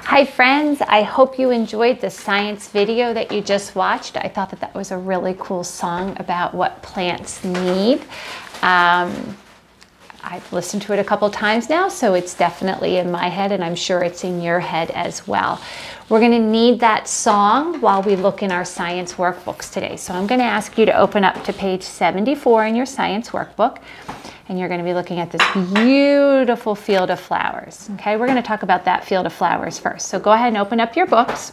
Hi friends, I hope you enjoyed the science video that you just watched. I thought that that was a really cool song about what plants need. I've listened to it a couple times now, so it's definitely in my head and I'm sure it's in your head as well. We're going to need that song while we look in our science workbooks today. So I'm going to ask you to open up to page 74 in your science workbook. And you're going to be looking at this beautiful field of flowers. Okay, we're going to talk about that field of flowers first. So go ahead and open up your books.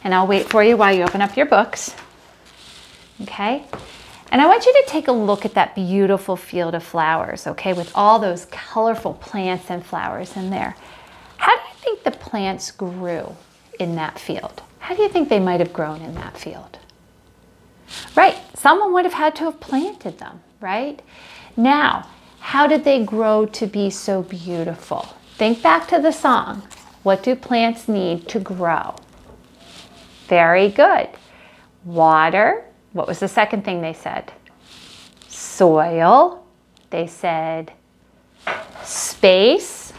And I'll wait for you while you open up your books. Okay, and I want you to take a look at that beautiful field of flowers, okay, with all those colorful plants and flowers in there. How do you think the plants grew in that field? How do you think they might have grown in that field? Right, someone would have had to have planted them, right? Now, how did they grow to be so beautiful? Think back to the song. What do plants need to grow? Very good. Water. What was the second thing they said? Soil. They said space.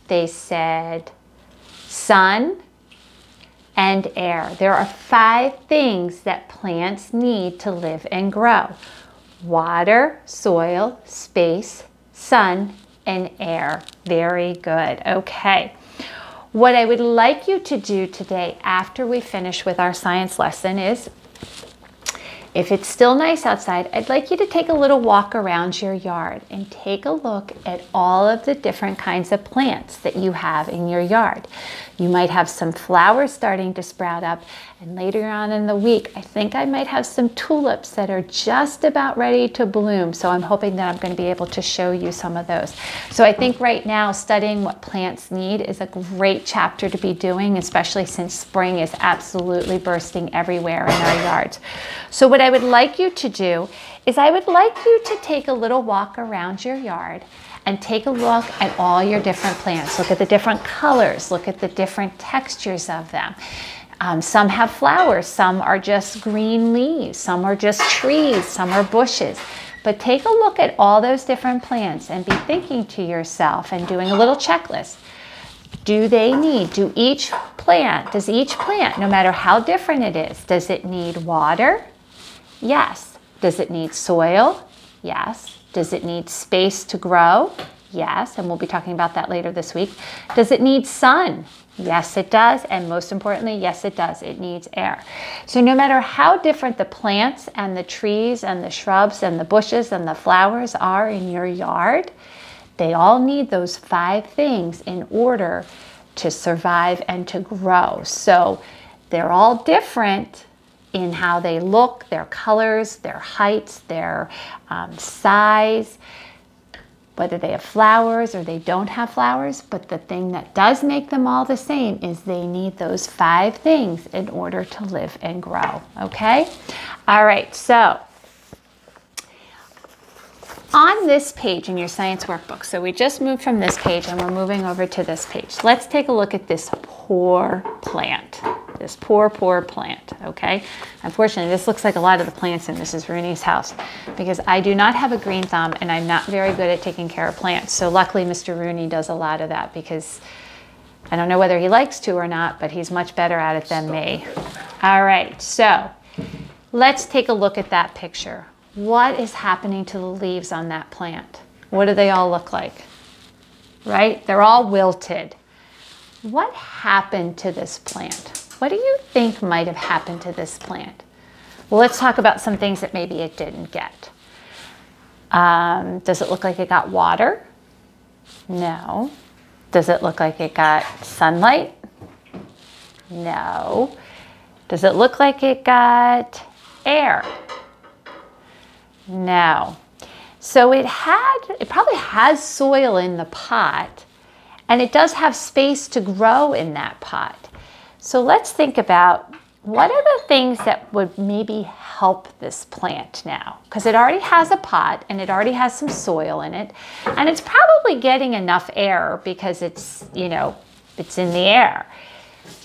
They said sun and air. There are 5 things that plants need to live and grow. Water, soil, space, sun, and air. Very good. Okay. What I would like you to do today after we finish with our science lesson is, if it's still nice outside, I'd like you to take a little walk around your yard and take a look at all of the different kinds of plants that you have in your yard. You might have some flowers starting to sprout up, and later on in the week, I think I might have some tulips that are just about ready to bloom. So I'm hoping that I'm going to be able to show you some of those. So I think right now, studying what plants need is a great chapter to be doing, especially since spring is absolutely bursting everywhere in our yards. So what I would like you to do is I would like you to take a little walk around your yard and take a look at all your different plants. Look at the different colors, look at the different textures of them. Some have flowers, some are just green leaves, some are just trees, some are bushes. But take a look at all those different plants and be thinking to yourself and doing a little checklist. Does each plant, no matter how different it is, does it need water? Yes. Does it need soil? Yes. Does it need space to grow? Yes, and we'll be talking about that later this week. Does it need sun? Yes, it does. And most importantly, yes, it does. It needs air. So no matter how different the plants and the trees and the shrubs and the bushes and the flowers are in your yard, they all need those 5 things in order to survive and to grow. So they're all different in how they look, their colors, their heights, their size, whether they have flowers or they don't have flowers. But the thing that does make them all the same is they need those 5 things in order to live and grow, okay? All right, so on this page in your science workbook, so we just moved from this page and we're moving over to this page. Let's take a look at this poor plant. This poor plant, okay? Unfortunately, this looks like a lot of the plants in Mrs. Rooney's house because I do not have a green thumb and I'm not very good at taking care of plants. So luckily, Mr. Rooney does a lot of that because I don't know whether he likes to or not, but he's much better at it than me. All right, so let's take a look at that picture. What is happening to the leaves on that plant? What do they all look like? Right? They're all wilted. What happened to this plant? What do you think might have happened to this plant? Well, let's talk about some things that maybe it didn't get. Does it look like it got water? No. Does it look like it got sunlight? No. Does it look like it got air? No. So it probably has soil in the pot, and it does have space to grow in that pot. So let's think about what are the things that would maybe help this plant now? Because it already has a pot and it already has some soil in it, and it's probably getting enough air because it's, it's in the air.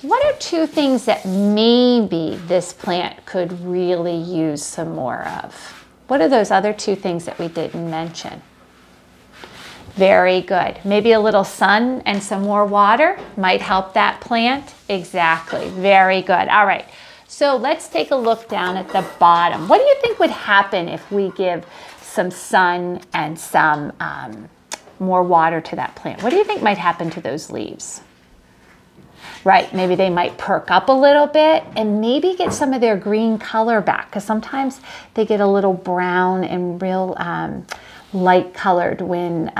What are 2 things that maybe this plant could really use some more of? What are those other 2 things that we didn't mention? Very good. Maybe a little sun and some more water might help that plant. Exactly. Very good. All right. So let's take a look down at the bottom. What do you think would happen if we give some sun and some more water to that plant? What do you think might happen to those leaves? Right, maybe they might perk up a little bit and maybe get some of their green color back, because sometimes they get a little brown and real light colored when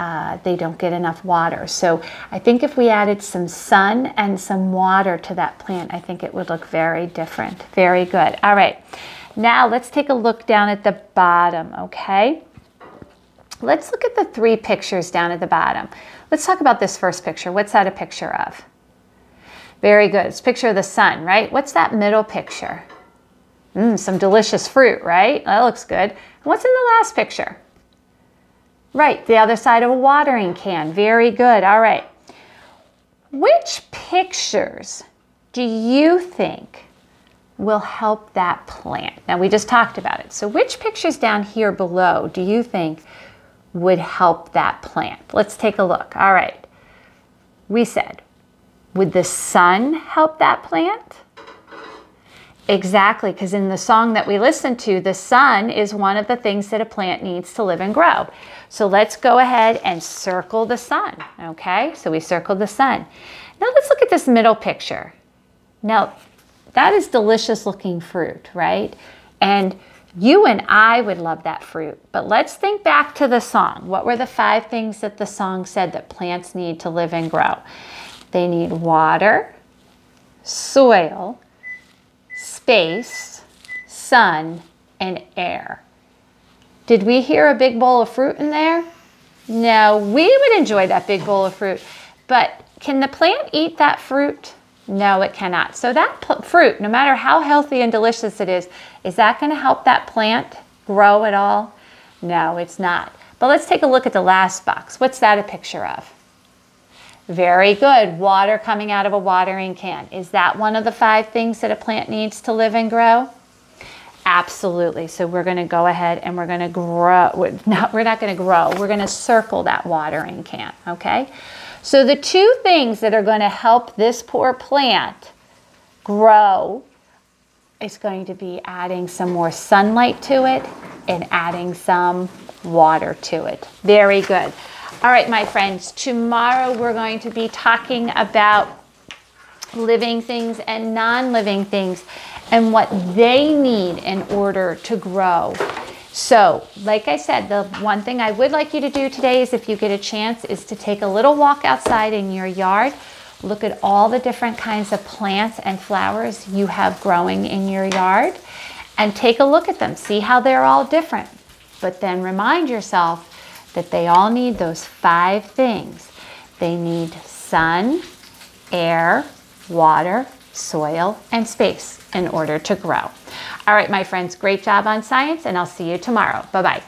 they don't get enough water. So I think if we added some sun and some water to that plant, I think it would look very different. Very good. All right, now let's take a look down at the bottom, okay? Let's look at the 3 pictures down at the bottom. Let's talk about this first picture. What's that a picture of? Very good. It's a picture of the sun, right? What's that middle picture? Some delicious fruit, right? That looks good. What's in the last picture? Right, the other side of a watering can. Very good. All right. Which pictures do you think will help that plant? Now, we just talked about it. So which pictures down here below do you think would help that plant? Let's take a look. All right. We said, would the sun help that plant? Exactly, because in the song that we listened to, the sun is one of the things that a plant needs to live and grow. So let's go ahead and circle the sun, okay? So we circled the sun. Now let's look at this middle picture. Now, that is delicious looking fruit, right? And you and I would love that fruit. But let's think back to the song. What were the 5 things that the song said that plants need to live and grow? They need water, soil, space, sun, and air. Did we hear a big bowl of fruit in there? No, we would enjoy that big bowl of fruit. But can the plant eat that fruit? No, it cannot. So that fruit, no matter how healthy and delicious it is that going to help that plant grow at all? No, it's not. But let's take a look at the last box. What's that a picture of? Very good. Water coming out of a watering can. Is that one of the 5 things that a plant needs to live and grow? Absolutely. So we're going to go ahead and we're going to grow. No, we're not going to grow. We're going to circle that watering can, okay? So the 2 things that are going to help this poor plant grow is going to be adding some more sunlight to it and adding some water to it. Very good. All right, my friends, tomorrow we're going to be talking about living things and non-living things and what they need in order to grow. So, like I said, the one thing I would like you to do today is, if you get a chance, is to take a little walk outside in your yard. Look at all the different kinds of plants and flowers you have growing in your yard and take a look at them. See how they're all different. But then remind yourself that they all need those 5 things. They need sun, air, water, soil, and space in order to grow. All right, my friends, great job on science, and I'll see you tomorrow. Bye-bye.